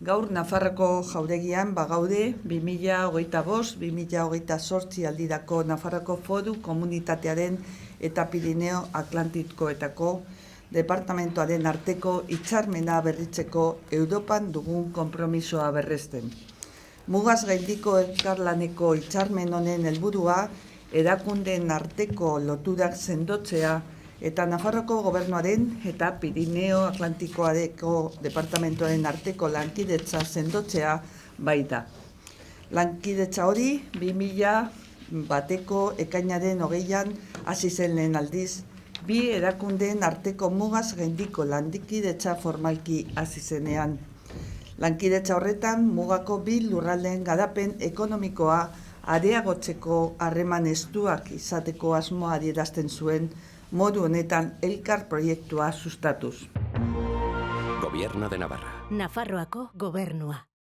Gaur Nafarroko jauregian bagaude 2025-2028 aldirako Nafarroko Foru Komunitatearen eta Pirineo Atlantikoetako departamentoaren arteko hitzarmena berritzeko Europan dugun konpromisoa berresten. Mugaz gaindiko elkarlaneko hitzarmen honen helburua erakundeen arteko loturak sendotzea eta Nafarroko gobernuaren eta Pirineo Atlantikoareko departamentoaren arteko lankidetza sendotzea baita. Lankidetza hori 2001ko ekainaren 20an hasi zen lehen aldiz, bi erakundeen arteko mugaz gaindiko lankidetza formalki hasi zenean. Lankidetza horretan mugako bi lurraldeen garapen ekonomikoa areagotzeko harreman estuak izateko asmoa adierazten zuen, modu honetan elkar proiektua sustatuz. Gobierno de Navarra. Nafarroako gobernua.